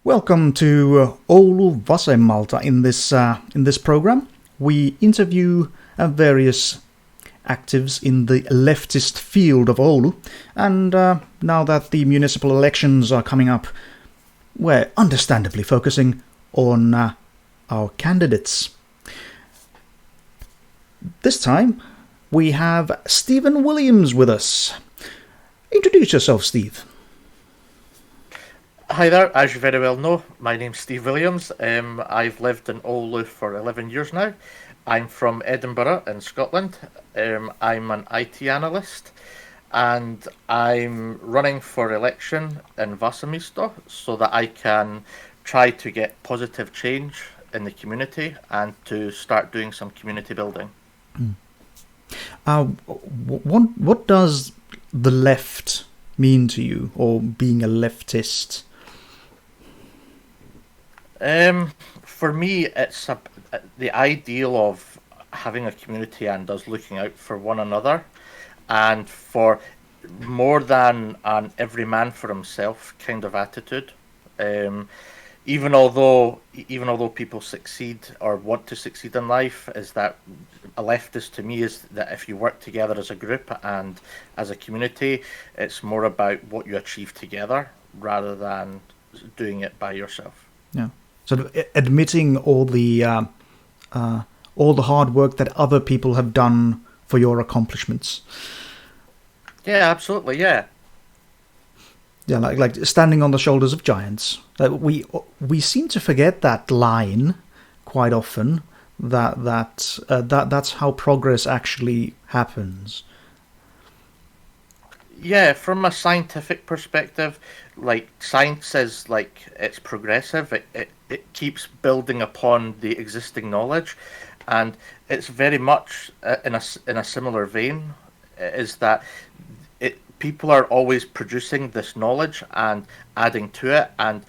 Welcome to Oulu Vasemmalta. In this program, we interview various actives in the leftist field of Oulu. And now that the municipal elections are coming up, we're understandably focusing on our candidates. This time, we have Stephen Williams with us. Introduce yourself, Steve. Hi there, as you very well know, my name's Steve Williams. I've lived in Oulu for 11 years now. I'm from Edinburgh in Scotland. I'm an IT analyst and I'm running for election in Vasemmisto so that I can try to get positive change in the community and to start doing some community building. What does the left mean to you, or being a leftist? For me, it's the ideal of having a community and us looking out for one another, and for more than an every man for himself kind of attitude. Even although people succeed or want to succeed in life, is that a leftist to me is that if you work together as a group and as a community, it's more about what you achieve together rather than doing it by yourself. Yeah. Sort of admitting all the hard work that other people have done for your accomplishments. Yeah, absolutely. Yeah. Yeah, like standing on the shoulders of giants. We seem to forget that line quite often. That's how progress actually happens. Yeah, from a scientific perspective, like science is like it's progressive. It keeps building upon the existing knowledge, and it's very much in a similar vein. Is that people are always producing this knowledge and adding to it, and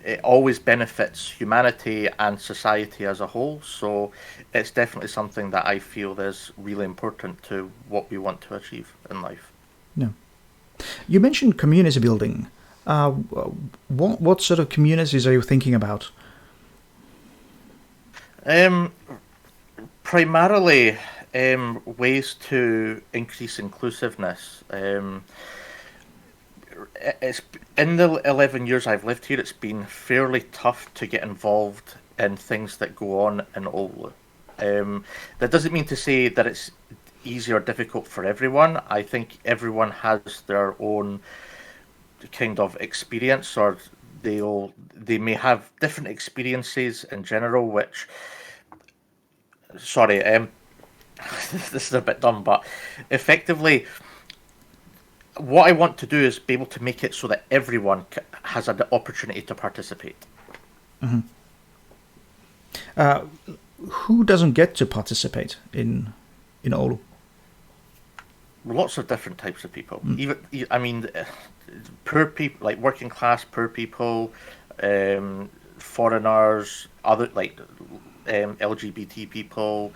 it always benefits humanity and society as a whole. So it's definitely something that I feel is really important to what we want to achieve in life. Yeah. You mentioned community building. What sort of communities are you thinking about? Primarily, ways to increase inclusiveness. It's in the 11 years I've lived here, it's been fairly tough to get involved in things that go on in Oulu. That doesn't mean to say that it's easy or difficult for everyone. I think everyone has their own kind of experience, or they may have different experiences in general, which sorry, this is a bit dumb, but effectively what I want to do is be able to make it so that everyone has an opportunity to participate. Mm-hmm. Who doesn't get to participate in Oulu? Lots of different types of people. Even poor people, like working class poor people, foreigners, other like LGBT people.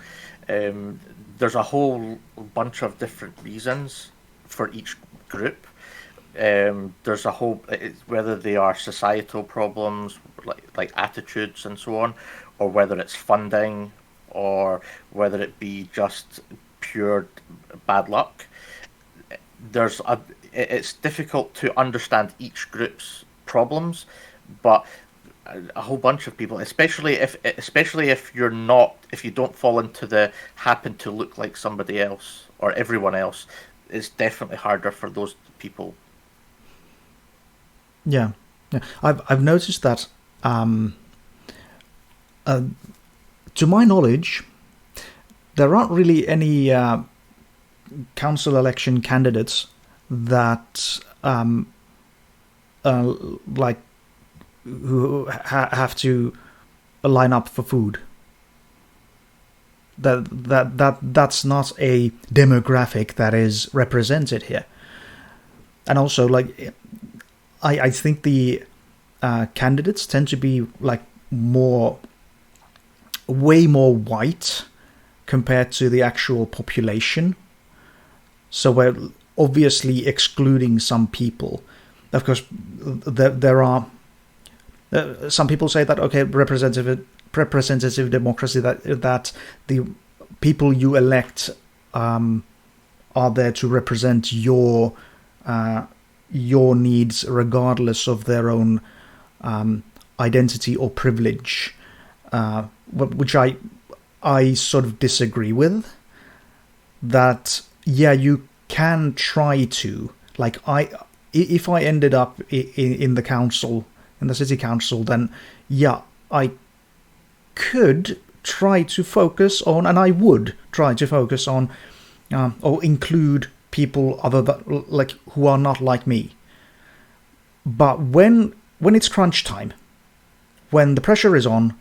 There's a whole bunch of different reasons for each group. There's a whole, whether they are societal problems like attitudes and so on, or whether it's funding, or whether it be just pure bad luck. It's difficult to understand each group's problems, but a whole bunch of people, especially if you don't fall into the happen to look like somebody else or everyone else, it's definitely harder for those people. Yeah. I've noticed that. To my knowledge, there aren't really any council election candidates that like who have to line up for food. That's not a demographic that is represented here. And also, like, I think the candidates tend to be like way more white compared to the actual population. So we're obviously excluding some people. Of course, there are some people say that, okay, representative democracy, that the people you elect are there to represent your needs regardless of their own identity or privilege, which I sort of disagree with. That, yeah, you can try to, like, if I ended up in the council, in the city council, then yeah, I could try to focus on, and I would try to focus on, or include people other than, like, who are not like me. But when it's crunch time, when the pressure is on,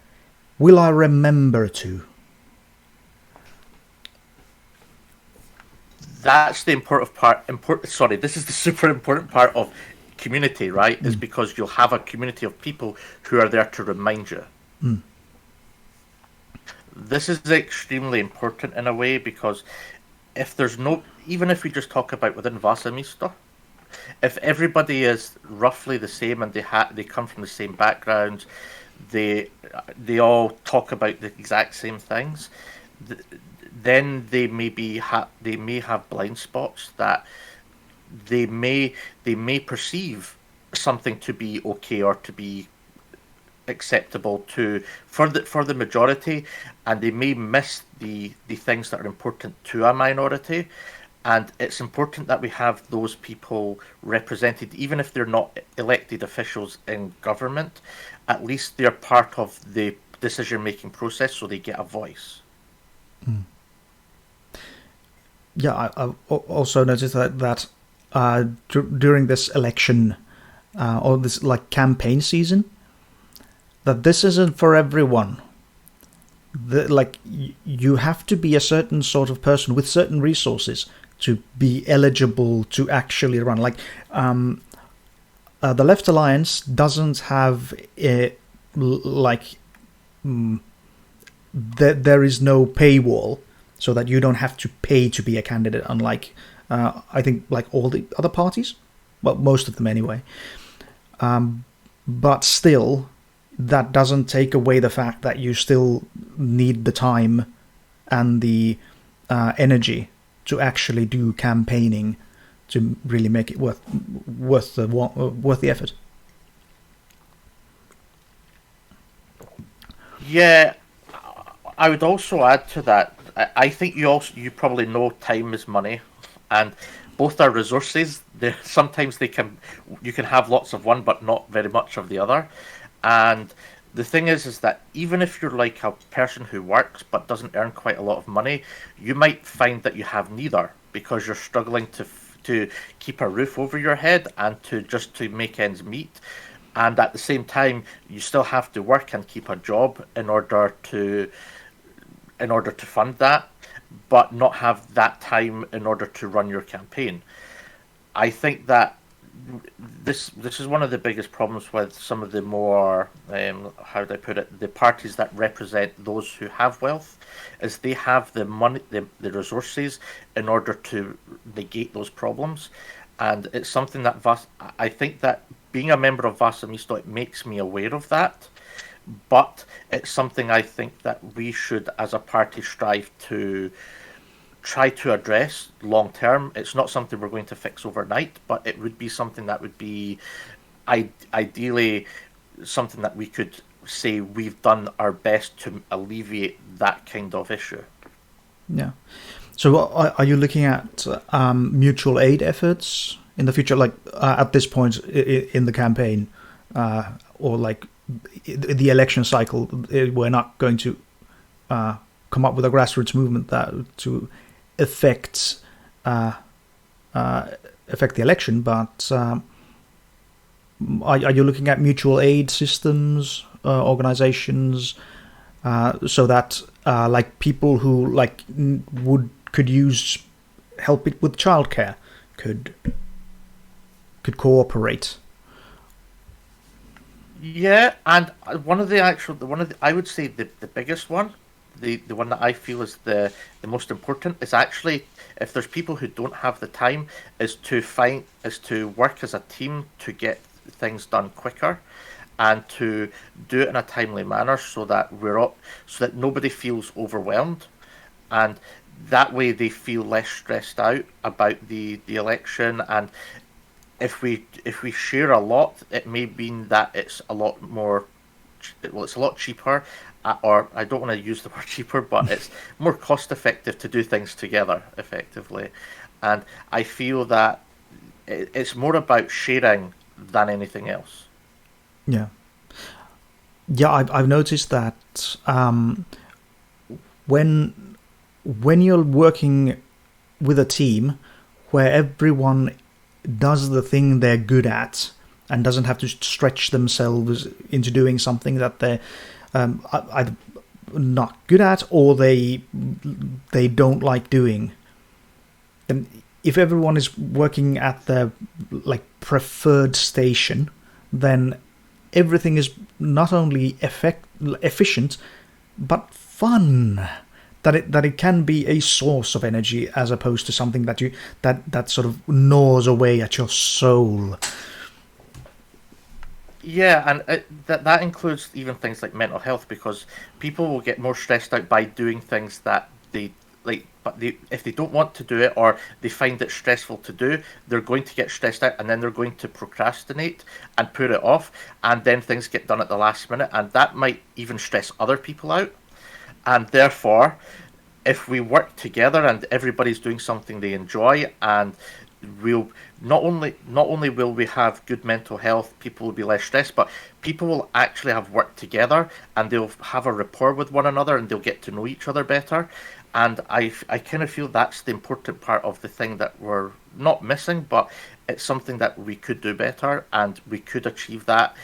will I remember to? That's the important part. Sorry, this is the super important part of community, right? Is because you'll have a community of people who are there to remind you. This is extremely important in a way, because if there's no, even if we just talk about within Vasemmisto, if everybody is roughly the same and they come from the same background, they all talk about the exact same things, then they may have blind spots that they may perceive something to be okay or to be acceptable for the majority, and they may miss the things that are important to a minority. And it's important that we have those people represented, even if they're not elected officials in government. At least they're part of the decision-making process, so they get a voice. Yeah, I also noticed that during this election or this, like, campaign season, that this isn't for everyone. You have to be a certain sort of person with certain resources to be eligible to actually run. Like, the Left Alliance doesn't have there is no paywall, so that you don't have to pay to be a candidate, unlike I think, like, all the other parties, well, most of them anyway. But still, that doesn't take away the fact that you still need the time and the energy to actually do campaigning to really make it worth the effort. Yeah, I would also add to that. I think you probably know time is money, and both are resources. Sometimes you can have lots of one but not very much of the other. And the thing is that even if you're like a person who works but doesn't earn quite a lot of money, you might find that you have neither, because you're struggling to keep a roof over your head and to make ends meet. And at the same time, you still have to work and keep a job in order to fund that, but not have that time in order to run your campaign. I think that this is one of the biggest problems with some of the more, how do I put it, the parties that represent those who have wealth, is they have the money, the resources in order to negate those problems. And it's something that I think that being a member of Vasemmisto, it makes me aware of that. But it's something I think that we should, as a party, strive to try to address long term. It's not something we're going to fix overnight, but it would be something that would be ideally something that we could say we've done our best to alleviate that kind of issue. Yeah. So are you looking at mutual aid efforts in the future, like at this point in the campaign, or like the election cycle? We're not going to come up with a grassroots movement that to affect the election, but are you looking at mutual aid systems, organizations, so that like people who like could use help with childcare could cooperate? Yeah, and I would say the biggest one, the one that I feel is the most important, is actually, if there's people who don't have the time, is to work as a team to get things done quicker. and to do it in a timely manner so that so that nobody feels overwhelmed, and that way they feel less stressed out about the election. And if we share a lot, it may mean that it's a lot more, well, it's a lot cheaper, or I don't want to use the word cheaper, but it's more cost effective to do things together effectively. And I feel that it's more about sharing than anything else. Yeah. Yeah, I've noticed that when you're working with a team where everyone does the thing they're good at and doesn't have to stretch themselves into doing something that they're either not good at or they don't like doing. And if everyone is working at their preferred station, then everything is not only efficient but fun. That it can be a source of energy as opposed to something that sort of gnaws away at your soul. Yeah, and that includes even things like mental health, because people will get more stressed out by doing things that they like, but if they don't want to do it or they find it stressful to do, they're going to get stressed out, and then they're going to procrastinate and put it off, and then things get done at the last minute, and that might even stress other people out. And therefore, if we work together and everybody's doing something they enjoy, and we'll not only will we have good mental health, people will be less stressed, but people will actually have worked together and they'll have a rapport with one another and they'll get to know each other better. And I kind of feel that's the important part of the thing that we're not missing, but it's something that we could do better, and we could achieve that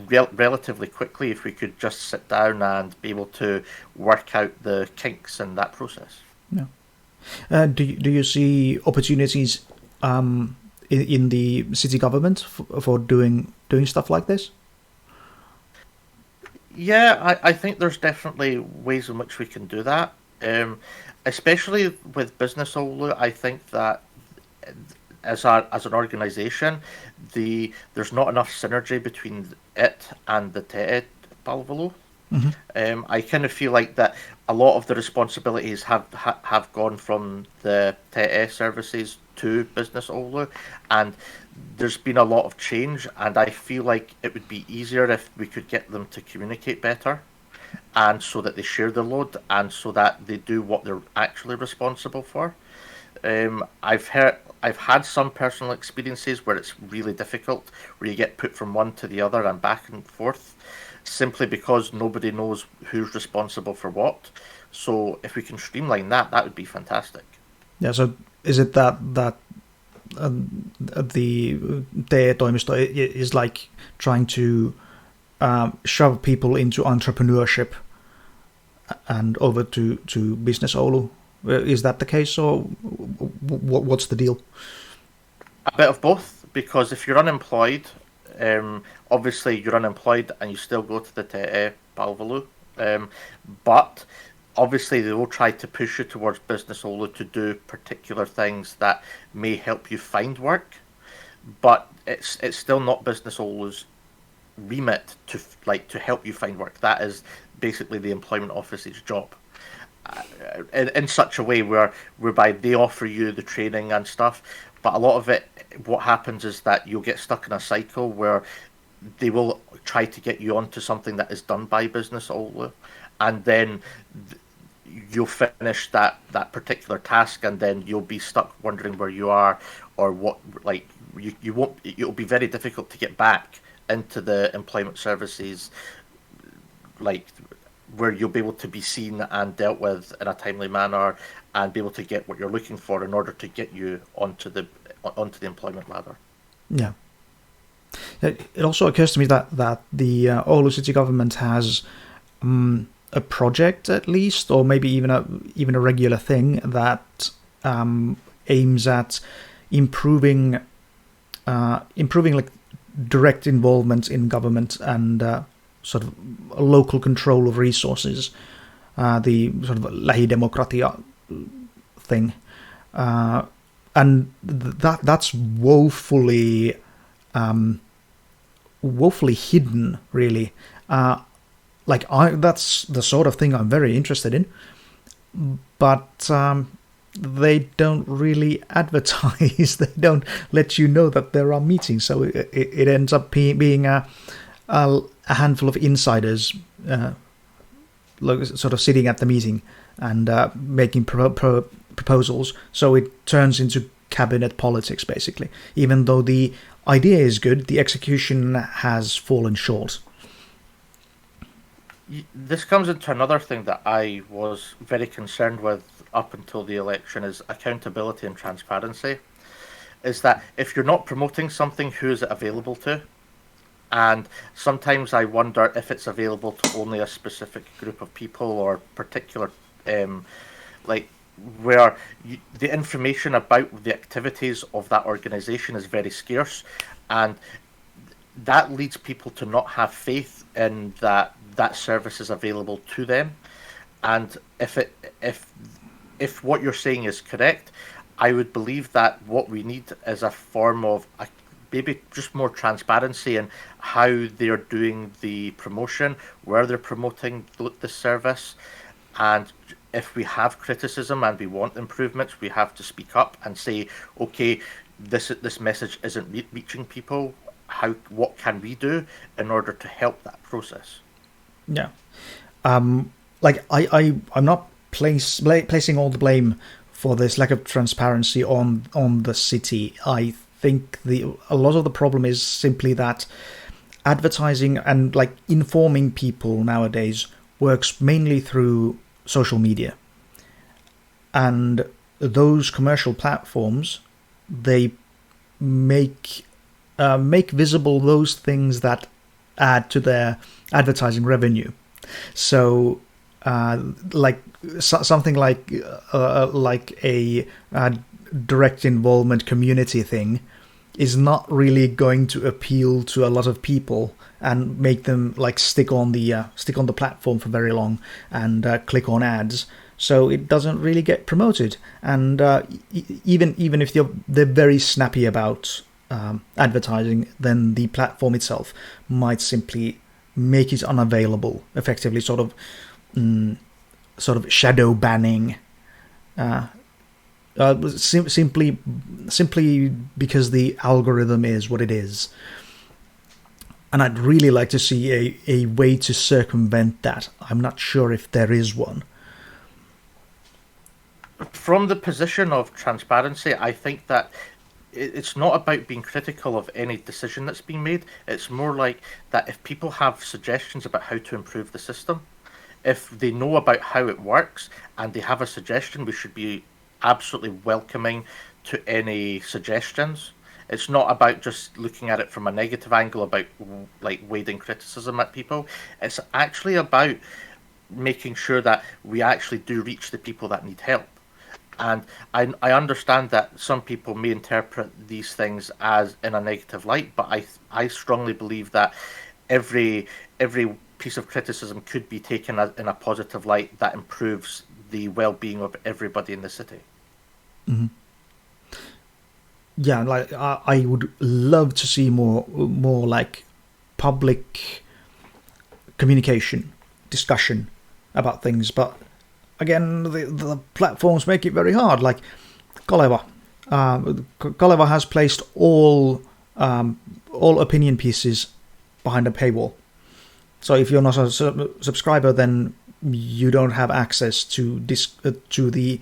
relatively quickly if we could just sit down and be able to work out the kinks in that process. Yeah. Do you see opportunities in the city government for doing stuff like this? Yeah, I think there's definitely ways in which we can do that. Especially with Business Oulu, I think that as an organisation, there's not enough synergy between it and the Tete Palvelu. Mm-hmm. I kind of feel like that a lot of the responsibilities have gone from the Tete services to Business Oulu, and there's been a lot of change, and I feel like it would be easier if we could get them to communicate better, and so that they share the load, and so that they do what they're actually responsible for. I've had some personal experiences where it's really difficult, where you get put from one to the other and back and forth, simply because nobody knows who's responsible for what. So if we can streamline that, that would be fantastic. Yeah. So is it that the TE-toimisto is like trying to shove people into entrepreneurship and over to Business Oulu? Is that the case, or what's the deal? A bit of both, because if you're unemployed, obviously you're unemployed and you still go to the Tete Palvelu, but obviously they will try to push you towards Business Oulu to do particular things that may help you find work, but it's still not Business Oulu's remit to help you find work. That is basically the employment office's job. In such a way whereby they offer you the training and stuff, but a lot of it, what happens is that you'll get stuck in a cycle where they will try to get you onto something that is done by Business Oulu, and then you'll finish that particular task, and then you'll be stuck wondering where you are or what. Like you won't. It'll be very difficult to get back into the employment services, like, where you'll be able to be seen and dealt with in a timely manner and be able to get what you're looking for in order to get you onto the employment ladder. Yeah. It also occurs to me that the Oulu city government has a project, at least, or maybe even a regular thing that aims at improving like direct involvement in government and sort of local control of resources, the sort of lähidemokratia thing, and that's woefully woefully hidden, really. That's the sort of thing I'm very interested in, but they don't really advertise. They don't let you know that there are meetings, so it ends up being a handful of insiders sort of sitting at the meeting and making proposals. So it turns into cabinet politics, basically. Even though the idea is good, the execution has fallen short. This comes into another thing that I was very concerned with up until the election, is accountability and transparency. Is that if you're not promoting something, who is it available to? And sometimes I wonder if it's available to only a specific group of people or particular, where the information about the activities of that organisation is very scarce, and that leads people to not have faith in that service is available to them. And if what you're saying is correct, I would believe that what we need is a form of maybe just more transparency in how they're doing the promotion, where they're promoting the service, and if we have criticism and we want improvements, we have to speak up and say, okay, this message isn't reaching people. What can we do in order to help that process? Yeah, I'm not placing all the blame for this lack of transparency on the city. I think a lot of the problem is simply that advertising and informing people nowadays works mainly through social media, and those commercial platforms, they make visible those things that add to their advertising revenue. So something like a direct involvement community thing is not really going to appeal to a lot of people and make them stick on the platform for very long and click on ads. So it doesn't really get promoted. And even if they're very snappy about advertising, then the platform itself might simply make it unavailable, effectively sort of shadow banning, simply because the algorithm is what it is. And I'd really like to see a way to circumvent that. I'm not sure if there is one. From the position of transparency, I think that it's not about being critical of any decision that's being made. It's more like that if people have suggestions about how to improve the system, if they know about how it works and they have a suggestion, we should be absolutely welcoming to any suggestions. It's not about just looking at it from a negative angle about wading criticism at people. It's actually about making sure that we actually do reach the people that need help. And I understand that some people may interpret these things as in a negative light, but I strongly believe that every piece of criticism could be taken in a positive light that improves the well-being of everybody in the city. Mm-hmm. Yeah, I would love to see more public communication, discussion about things, but again, the platforms make it very hard. Like Kaleva has placed all opinion pieces behind a paywall. So if you're not a subscriber, then you don't have access to the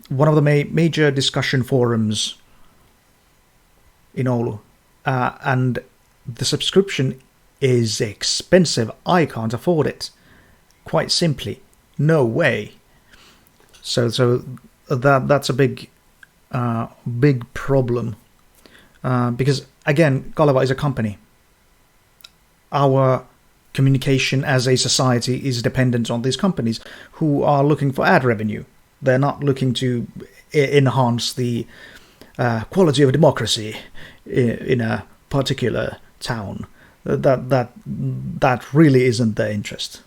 one of the major discussion forums in Oulu, and the subscription is expensive. I can't afford it. Quite simply, no way. So that's a big problem, because again, Kaleva is a company. Our communication as a society is dependent on these companies who are looking for ad revenue. They're not looking to enhance the quality of democracy in a particular town. That really isn't their interest.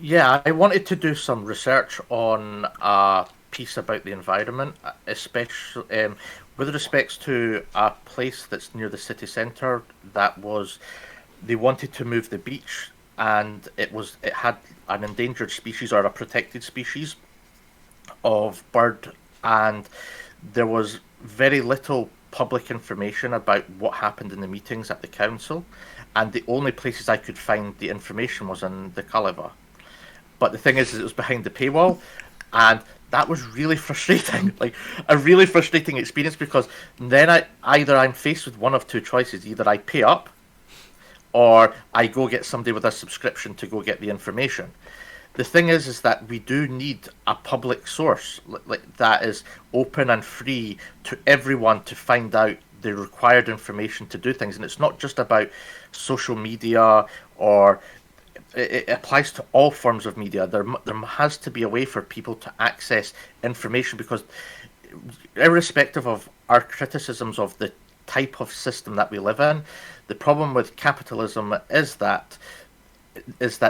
Yeah, I wanted to do some research on a piece about the environment, especially with respects to a place that's near the city centre, they wanted to move the beach, and it had an endangered species or a protected species of bird, and there was very little public information about what happened in the meetings at the council, and the only places I could find the information was in the Caliva. But the thing is it was behind the paywall, and that was really frustrating, like a really frustrating experience, because then I'm faced with one of two choices: either I pay up, or I go get somebody with a subscription to go get the information. The thing is that we do need a public source like that is open and free to everyone to find out the required information to do things. And it's not just about social media, or it applies to all forms of media. There has to be a way for people to access information, because irrespective of our criticisms of the type of system that we live in, the problem with capitalism is that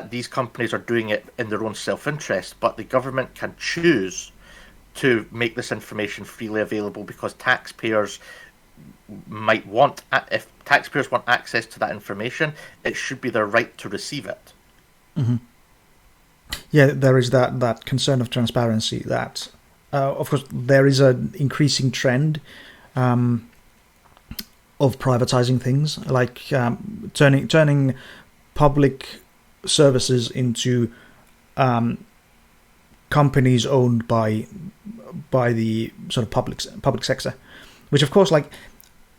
these companies are doing it in their own self-interest, but the government can choose to make this information freely available, because taxpayers might want, if taxpayers want access to that information, it should be their right to receive it. Mm-hmm. Yeah, there is that concern of transparency that, of course, there is an increasing trend of privatizing things, like turning public services into companies owned by the sort of public sector, which of course, like,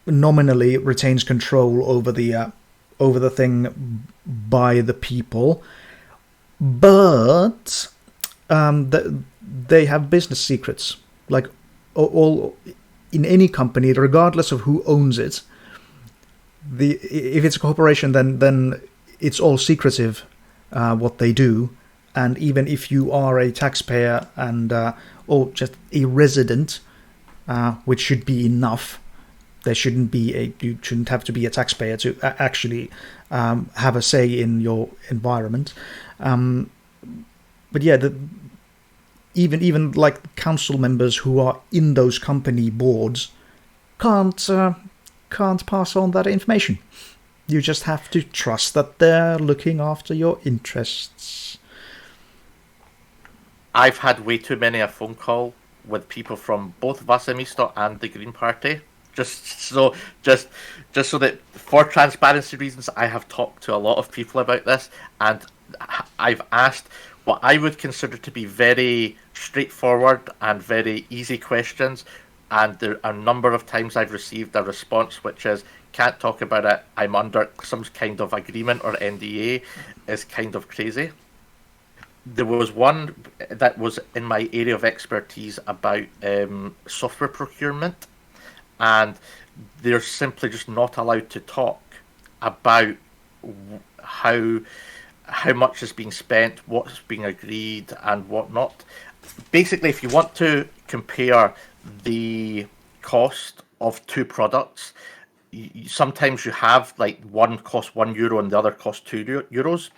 nominally retains control over the thing by the people, but they have business secrets, like all in any company, regardless of who owns it. If it's a corporation, then it's all secretive, what they do, and even if you are a taxpayer and or just a resident, which should be enough. You shouldn't have to be a taxpayer to actually have a say in your environment. But yeah, even like council members who are in those company boards can't pass on that information. You just have to trust that they're looking after your interests. I've had way too many a phone call with people from both Vasemmisto and the Green Party. Just so that, for transparency reasons, I have talked to a lot of people about this, and I've asked what I would consider to be very straightforward and very easy questions, and there are a number of times I've received a response which is, can't talk about it, I'm under some kind of agreement or NDA, is kind of crazy. There was one that was in my area of expertise about software procurement, and they're simply just not allowed to talk about how much is being spent, what's being agreed, and whatnot. Basically, if you want to compare the cost of two products, sometimes you have like one costs €1 and the other costs €2.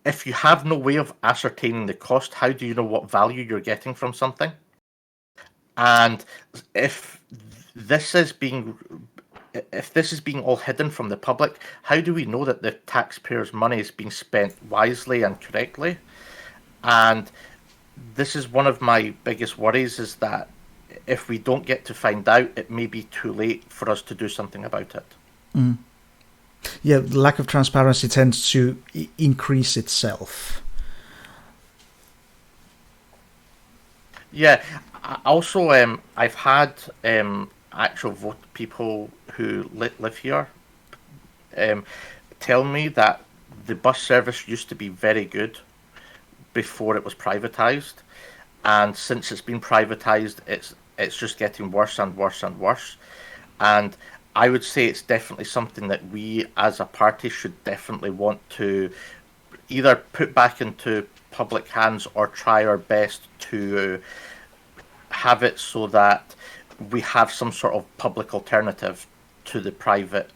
If you have no way of ascertaining the cost, how do you know what value you're getting from something? And if this is being all hidden from the public, how do we know that the taxpayers' money is being spent wisely and correctly? And this is one of my biggest worries, is that if we don't get to find out, it may be too late for us to do something about it. Mm. Yeah, the lack of transparency tends to increase itself. Yeah. Also, I've had actual vote people who live here tell me that the bus service used to be very good before it was privatised, and since it's been privatised, it's just getting worse and worse and worse. And I would say it's definitely something that we as a party should definitely want to either put back into public hands or try our best to have it so that we have some sort of public alternative to the private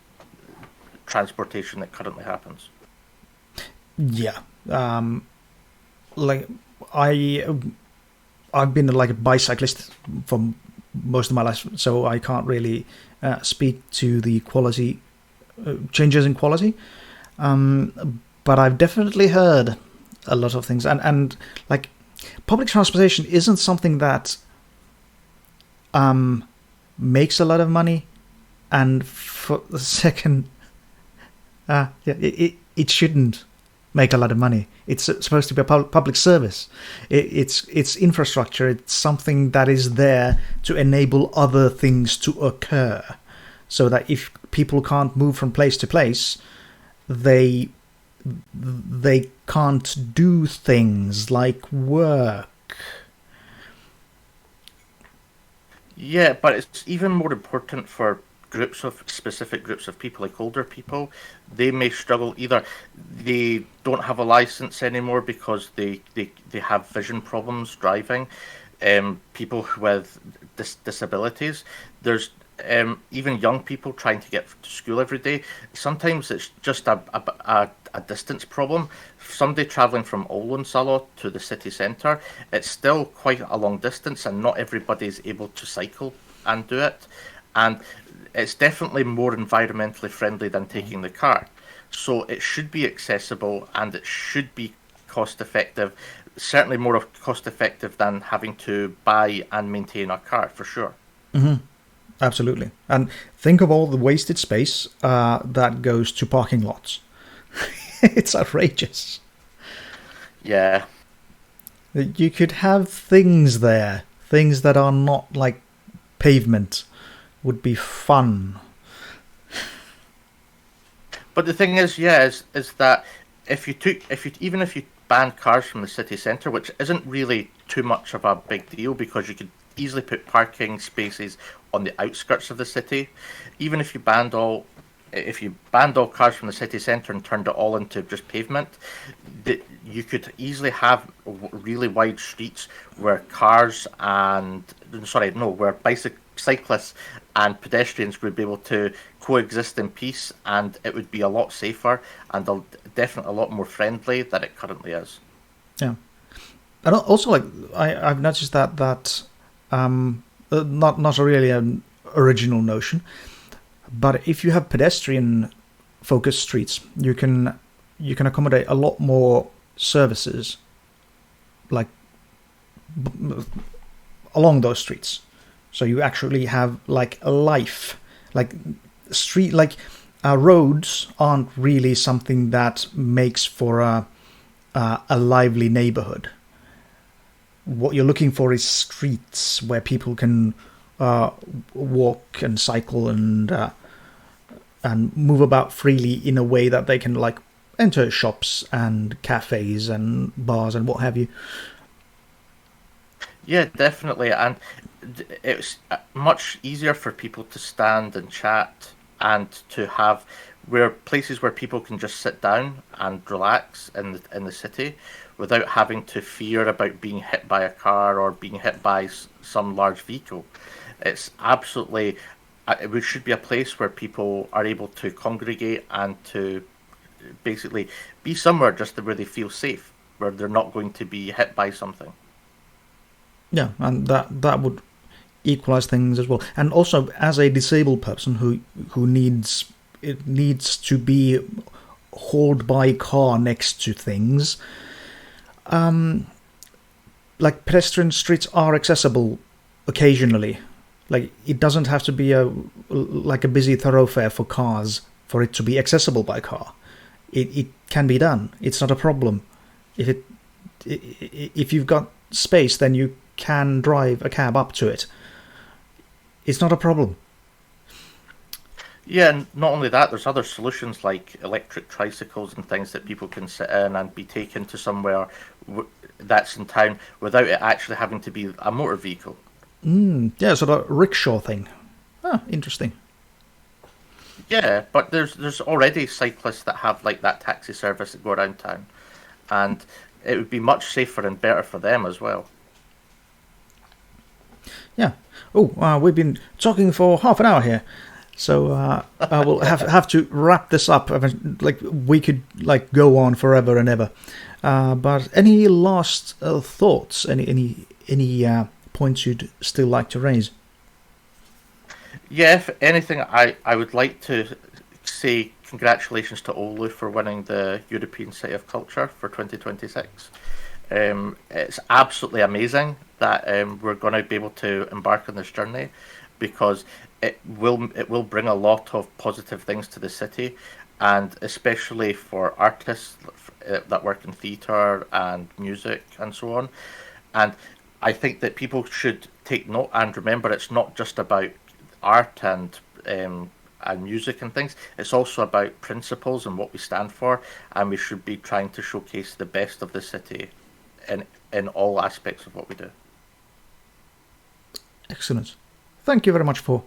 transportation that currently happens. Yeah. Like I've been like a bicyclist for most of my life, so I can't really speak to the quality changes in quality. But I've definitely heard a lot of things, and like public transportation isn't something that makes a lot of money, and for the second, it shouldn't make a lot of money. It's supposed to be a public service. It's infrastructure. It's something that is there to enable other things to occur, so that if people can't move from place to place, they can't do things like work. Yeah, but it's even more important for specific groups of people, like older people. They may struggle. Either they don't have a license anymore because they have vision problems driving. People with disabilities. There's even young people trying to get to school every day. Sometimes it's just a distance problem. Somebody travelling from Oulun to the city centre, it's still quite a long distance, and not everybody is able to cycle and do it. And it's definitely more environmentally friendly than taking the car. So it should be accessible, and it should be cost effective. Certainly more cost effective than having to buy and maintain a car, for sure. Mm-hmm. Absolutely. And think of all the wasted space that goes to parking lots. It's outrageous. Yeah. You could have things there, things that are not like pavement. Would be fun. But the thing is, is that if you banned cars from the city centre, which isn't really too much of a big deal, because you could easily put parking spaces on the outskirts of the city. Even if you banned all cars from the city centre and turned it all into just pavement, you could easily have really wide streets where cyclists and pedestrians would be able to coexist in peace, and it would be a lot safer and definitely a lot more friendly than it currently is. Yeah, and also like I've noticed that not really an original notion, but if you have pedestrian focused streets, you can accommodate a lot more services like along those streets. So you actually have like a life, like roads aren't really something that makes for a lively neighborhood. What you're looking for is streets where people can walk and cycle and move about freely in a way that they can like enter shops and cafes and bars and what have you. Yeah, definitely, and it's much easier for people to stand and chat and to have places where people can just sit down and relax in the city without having to fear about being hit by a car or being hit by some large vehicle. It's absolutely, it should be a place where people are able to congregate and to basically be somewhere just where they feel safe, where they're not going to be hit by something. Yeah, and that would equalize things as well. And also, as a disabled person who needs to be hauled by a car next to things, like pedestrian streets are accessible occasionally. Like it doesn't have to be a busy thoroughfare for cars for it to be accessible by car. It can be done. It's not a problem. If you've got space, then you can drive a cab up to it. It's not a problem. Yeah, and not only that, there's other solutions like electric tricycles and things that people can sit in and be taken to somewhere that's in town without it actually having to be a motor vehicle. Yeah, sort of rickshaw thing. Interesting. Yeah, but there's already cyclists that have like that taxi service that go around town, and it would be much safer and better for them as well. Yeah. Oh, we've been talking for half an hour here, so I will have to wrap this up. Like we could like go on forever and ever. But any last thoughts? Any points you'd still like to raise? Yeah, if anything, I would like to say congratulations to Oulu for winning the European City of Culture for 2026. It's absolutely amazing that we're going to be able to embark on this journey, because it will bring a lot of positive things to the city, and especially for artists that work in theatre and music and so on. And I think that people should take note and remember, it's not just about art and music and things. It's also about principles and what we stand for, and we should be trying to showcase the best of the city in all aspects of what we do. Excellent. Thank you very much for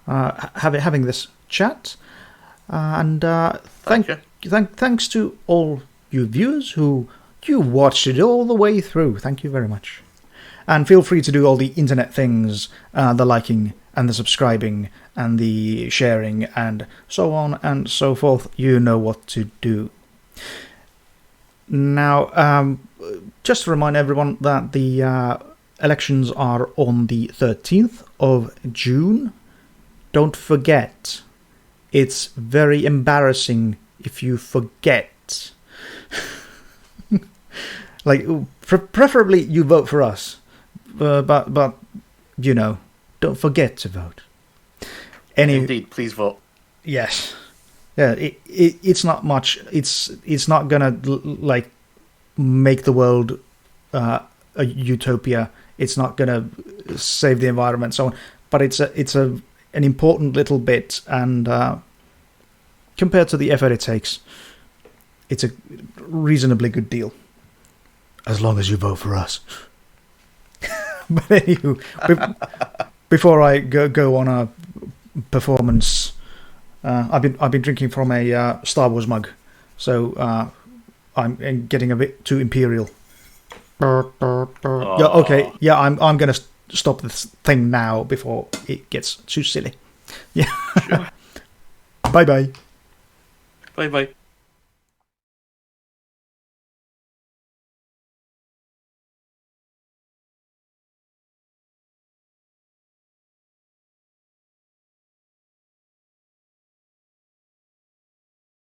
having this chat, and thanks to all you viewers who you watched it all the way through. Thank you very much. And feel free to do all the internet things, the liking and the subscribing and the sharing and so on and so forth. You know what to do. Now, just to remind everyone that the elections are on the 13th of June. Don't forget. It's very embarrassing if you forget. Like, preferably you vote for us. But you know, don't forget to vote. Indeed, please vote. Yes, yeah. It's not much. It's not gonna like make the world a utopia. It's not gonna save the environment, so on. But it's an important little bit, and compared to the effort it takes, it's a reasonably good deal. As long as you vote for us. But anywho, before I go on a performance, I've been drinking from a Star Wars mug, so I'm getting a bit too imperial. Yeah, okay, yeah, I'm gonna stop this thing now before it gets too silly. Yeah. Sure. Bye bye. Bye bye.